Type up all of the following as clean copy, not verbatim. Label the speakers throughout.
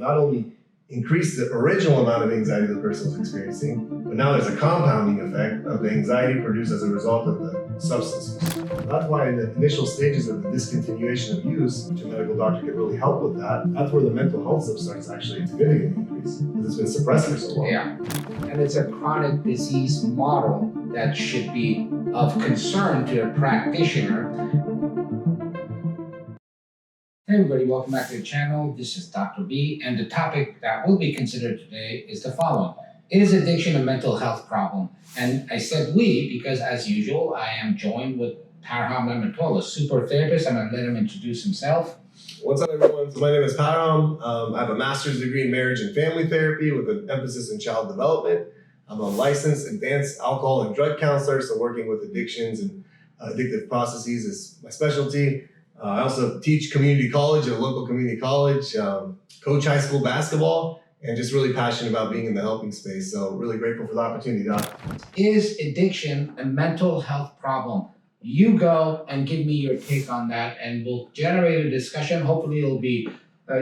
Speaker 1: not only increase the original amount of anxiety the person was experiencing, but now there's a compounding effect of the anxiety produced as a result of the substance use. That's why in the initial stages of the discontinuation of use, which a medical doctor can really help with that, that's where the mental health stuff starts actually significantly increase, because it's been suppressed for so long.
Speaker 2: Yeah, and it's a chronic disease model that should be of concern to a practitioner. Hey everybody, welcome back to the channel. This is Dr. B, and the topic that will be considered today is the following. Is addiction a mental health problem? And I said we because, as usual, I am joined with Parham Lematola, super therapist. I'm going to let him introduce himself.
Speaker 1: What's up, everyone? So my name is Parham. I have a master's degree in marriage and family therapy with an emphasis in child development. I'm a licensed advanced alcohol and drug counselor, so working with addictions and addictive processes is my specialty. I also teach community college at a local community college, coach high school basketball, and just really passionate about being in the helping space. So really grateful for the opportunity, Doc.
Speaker 2: Is addiction a mental health problem? You go and give me your take on that, and we'll generate a discussion. Hopefully it'll be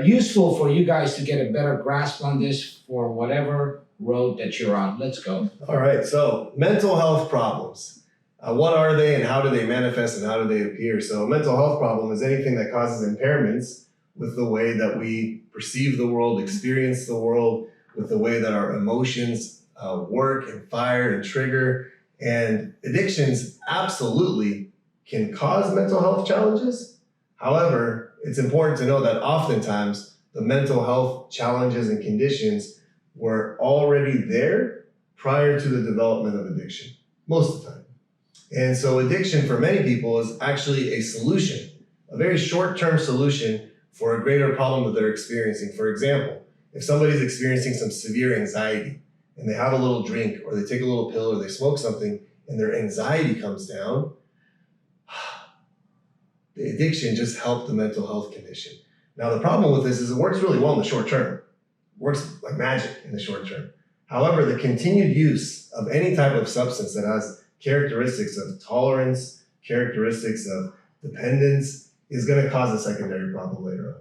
Speaker 2: useful for you guys to get a better grasp on this for whatever road that you're on. Let's go.
Speaker 1: All right, so mental health problems. What are they and how do they manifest and how do they appear? So a mental health problem is anything that causes impairments with the way that we perceive the world, experience the world, with the way that our emotions work and fire and trigger. And addictions absolutely can cause mental health challenges. However, it's important to know that oftentimes the mental health challenges and conditions were already there prior to the development of addiction, most of the time. And so addiction for many people is actually a solution, a very short-term solution for a greater problem that they're experiencing. For example, if somebody's experiencing some severe anxiety and they have a little drink or they take a little pill or they smoke something and their anxiety comes down, the addiction just helped the mental health condition. Now the problem with this is it works really well in the short term. It works like magic in the short term. However, the continued use of any type of substance that has characteristics of tolerance, characteristics of dependence, is going to cause a secondary problem later on.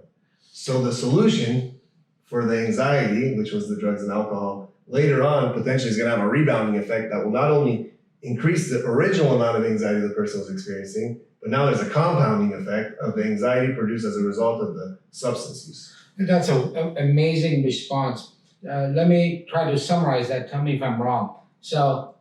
Speaker 1: So the solution for the anxiety, which was the drugs and alcohol, later on potentially is going to have a rebounding effect that will not only increase the original amount of anxiety the person was experiencing, but now there's a compounding effect of the anxiety produced as a result of the substance use.
Speaker 2: That's an amazing response. Let me try to summarize that. Tell me if I'm wrong. So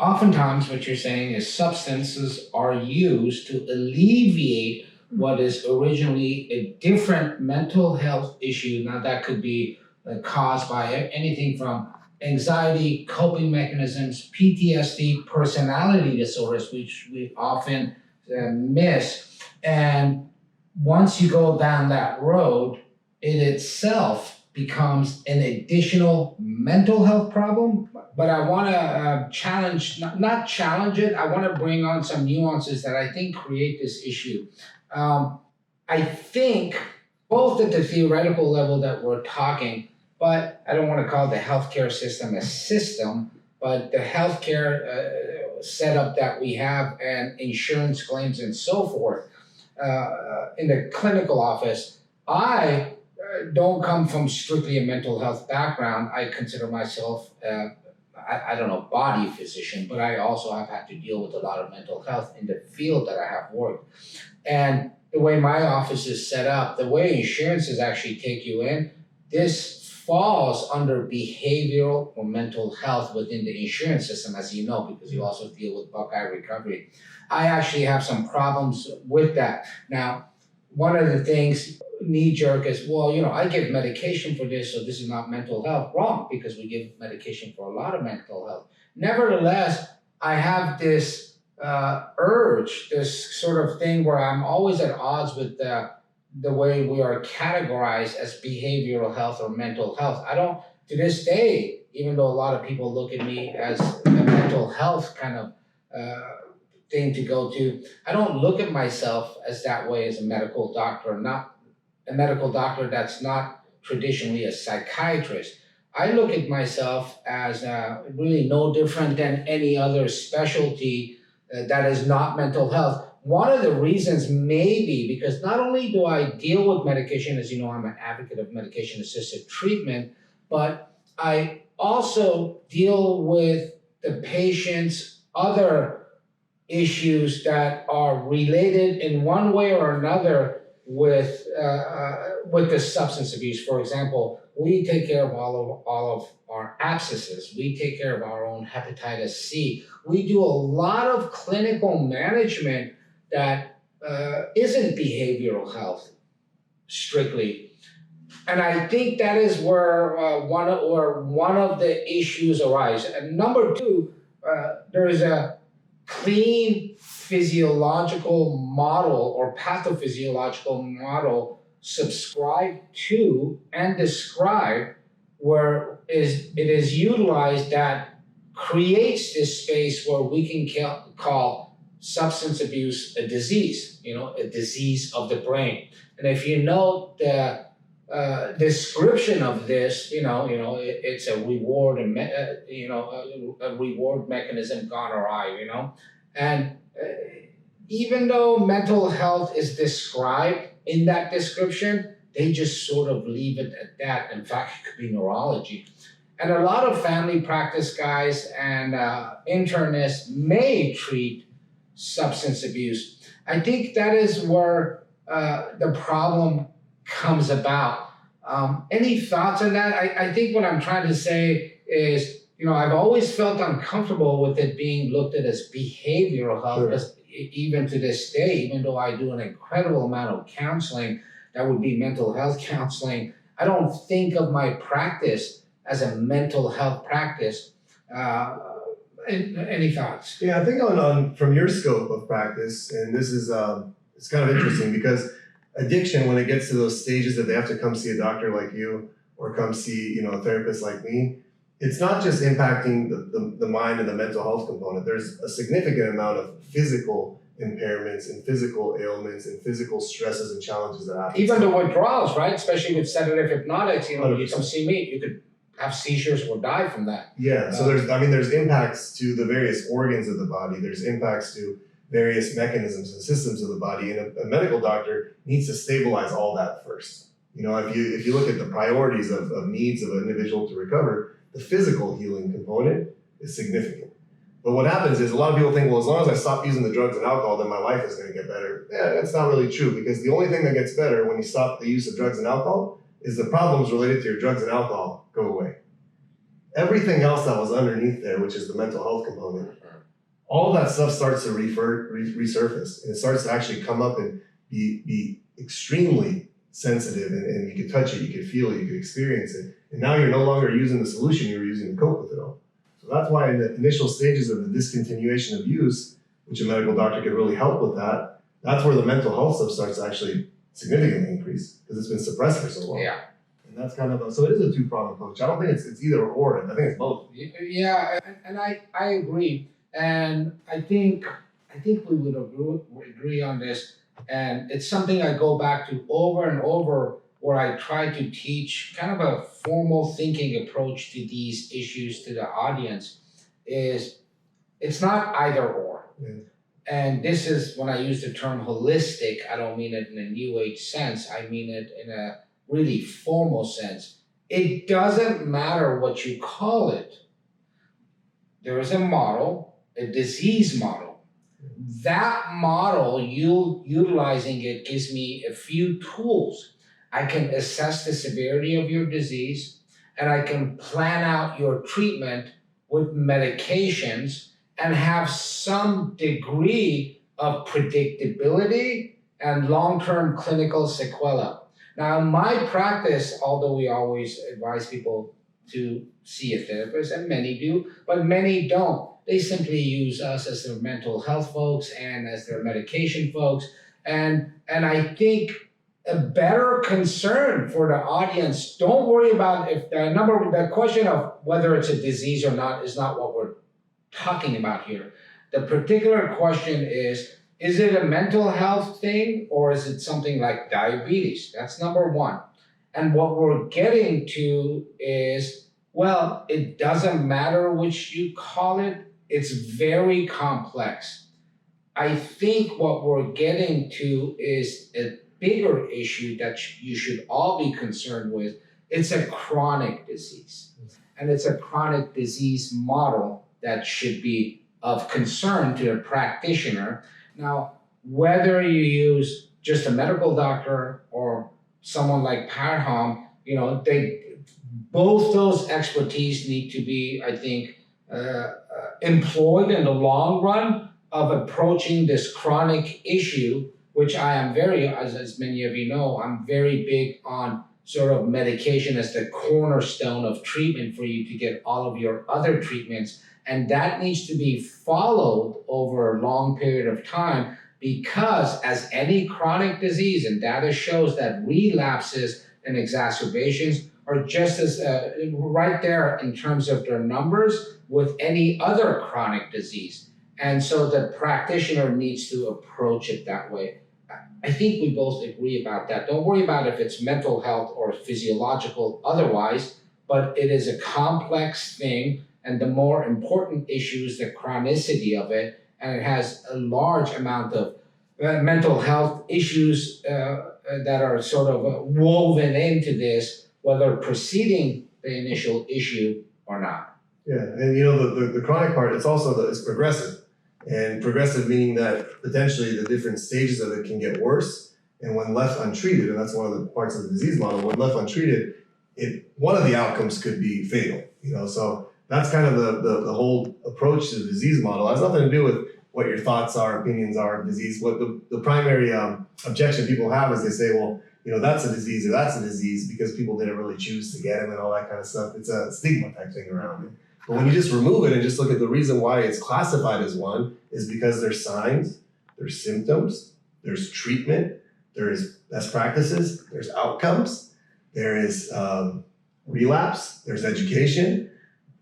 Speaker 2: oftentimes what you're saying is substances are used to alleviate what is originally a different mental health issue. Now that could be caused by anything from anxiety, coping mechanisms, PTSD, personality disorders, which we often miss. And once you go down that road, it itself becomes an additional mental health problem. But I want to challenge, not challenge it, I want to bring on some nuances that I think create this issue. I think both at the theoretical level that we're talking, but I don't want to call the healthcare system a system, but the healthcare setup that we have and insurance claims and so forth. In the clinical office, I don't come from strictly a mental health background. I consider myself, I don't know, body physician, but I also have had to deal with a lot of mental health in the field that I have worked. And the way my office is set up, the way insurances actually take you in, this falls under behavioral or mental health within the insurance system, as you know, because you also deal with Buckeye Recovery. I actually have some problems with that. Now, one of the things, knee-jerk is, well, you know, I give medication for this, so this is not mental health. Wrong, because we give medication for a lot of mental health. Nevertheless, I have this urge, this sort of thing where I'm always at odds with the way we are categorized as behavioral health or mental health. I don't, to this day, even though a lot of people look at me as a mental health kind of thing to go to, I don't look at myself as that way as a medical doctor, not a medical doctor that's not traditionally a psychiatrist. I look at myself as really no different than any other specialty that is not mental health. one of the reasons may be because not only do I deal with medication, as you know, I'm an advocate of medication-assisted treatment, but I also deal with the patient's other issues that are related in one way or another with the substance abuse. For example, we take care of all of our abscesses. We take care of our own hepatitis C. We do a lot of clinical management that isn't behavioral health strictly. And I think that is where one of the issues arise. And number two, there is a clean physiological model or pathophysiological model subscribed to and described where it is utilized that creates this space where we can call substance abuse a disease, a disease of the brain. And if you know the description of this, it's a reward and a reward mechanism gone awry, and even though mental health is described in that description, they just sort of leave it at that. In fact, it could be neurology. And a lot of family practice guys and internists may treat substance abuse. I think that is where the problem comes about. Any thoughts on that? I think what I'm trying to say is, I've always felt uncomfortable with it being looked at as behavioral health,
Speaker 1: Sure.
Speaker 2: because even to this day, even though I do an incredible amount of counseling, that would be mental health counseling, I don't think of my practice as a mental health practice. Any thoughts?
Speaker 1: Yeah, I think on from your scope of practice, and this is it's kind of interesting because addiction, when it gets to those stages that they have to come see a doctor like you or come see a therapist like me, it's not just impacting the mind and the mental health component. There's a significant amount of physical impairments and physical ailments and physical stresses and challenges that happen.
Speaker 2: Even the withdrawals, right? Especially with sedative hypnotics, you
Speaker 1: 100%.
Speaker 2: come see me, you could have seizures or die from that.
Speaker 1: Yeah, so there's impacts to the various organs of the body. There's impacts to various mechanisms and systems of the body, and a medical doctor needs to stabilize all that first. If you look at the priorities of needs of an individual to recover, the physical healing component is significant. But what happens is a lot of people think, well, as long as I stop using the drugs and alcohol, then my life is going to get better. Yeah, that's not really true, because the only thing that gets better when you stop the use of drugs and alcohol is the problems related to your drugs and alcohol go away. Everything else that was underneath there, which is the mental health component, all of that stuff starts to resurface, and it starts to actually come up and be extremely sensitive, and you could touch it, you could feel it, you could experience it. And now you're no longer using the solution, you're using to cope with it all. So that's why in the initial stages of the discontinuation of use, which a medical doctor could really help with that, that's where the mental health stuff starts to actually significantly increase, because it's been suppressed for so long.
Speaker 2: Yeah.
Speaker 1: And that's kind of so it is a two-pronged approach. I don't think it's either or, I think it's both.
Speaker 2: Yeah, and I agree. And I think we would agree on this. And it's something I go back to over and over, where I try to teach kind of a formal thinking approach to these issues to the audience. Is it's not either or.
Speaker 1: Yeah.
Speaker 2: And this is when I use the term holistic, I don't mean it in a new age sense. I mean it in a really formal sense. It doesn't matter what you call it. There is a model, a disease model. That model, utilizing it, gives me a few tools. I can assess the severity of your disease, and I can plan out your treatment with medications and have some degree of predictability and long-term clinical sequela. Now, in my practice, although we always advise people to see a therapist, and many do, but many don't. They simply use us as their mental health folks and as their medication folks. And I think a better concern for the audience, don't worry about if the question of whether it's a disease or not is not what we're talking about here. The particular question is it a mental health thing, or is it something like diabetes? That's number one. And what we're getting to is, well, it doesn't matter which you call it. It's very complex. I think what we're getting to is a bigger issue that you should all be concerned with. It's a chronic disease. And it's a chronic disease model that should be of concern to the practitioner. Now, whether you use just a medical doctor or someone like Parham, both those expertise need to be, I think, employed in the long run of approaching this chronic issue, which I am as many of you know, I'm very big on sort of medication as the cornerstone of treatment for you to get all of your other treatments. And that needs to be followed over a long period of time, because as any chronic disease, and data shows that relapses and exacerbations are just as right there in terms of their numbers with any other chronic disease. And so the practitioner needs to approach it that way. I think we both agree about that. Don't worry about if it's mental health or physiological otherwise, but it is a complex thing, and the more important issue is the chronicity of it, and it has a large amount of mental health issues that are sort of woven into this, whether preceding the initial issue or not.
Speaker 1: Yeah, and the chronic part, it's progressive. And progressive meaning that potentially the different stages of it can get worse. And when left untreated, and that's one of the parts of the disease model, when left untreated, one of the outcomes could be fatal. So that's kind of the whole approach to the disease model. It has nothing to do with what your thoughts are, opinions are of disease. What the primary objection people have is they say, well, that's a disease or that's a disease because people didn't really choose to get them and all that kind of stuff. It's a stigma type thing around it. But when you just remove it and just look at the reason why it's classified as one is because there's signs, there's symptoms, there's treatment, there's best practices, there's outcomes, there is relapse, there's education.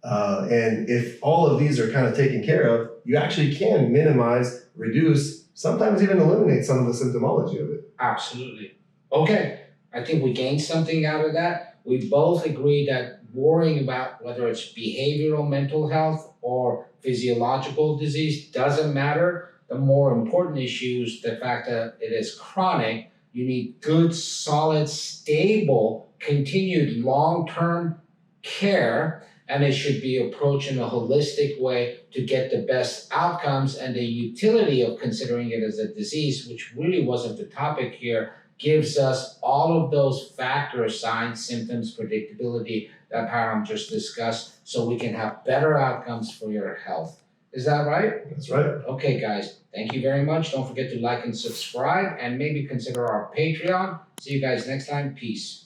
Speaker 1: And if all of these are kind of taken care of, you actually can minimize, reduce, sometimes even eliminate some of the symptomology of it.
Speaker 2: Absolutely. Okay, I think we gained something out of that. We both agree that worrying about whether it's behavioral mental health or physiological disease doesn't matter. The more important issue is the fact that it is chronic. You need good, solid, stable, continued long-term care, and it should be approached in a holistic way to get the best outcomes. And the utility of considering it as a disease, which really wasn't the topic here, gives us all of those factors, signs, symptoms, predictability that Param just discussed, so we can have better outcomes for your health. Is that right?
Speaker 1: That's right.
Speaker 2: Okay, guys, thank you very much. Don't forget to like and subscribe, and maybe consider our Patreon. See you guys next time. Peace.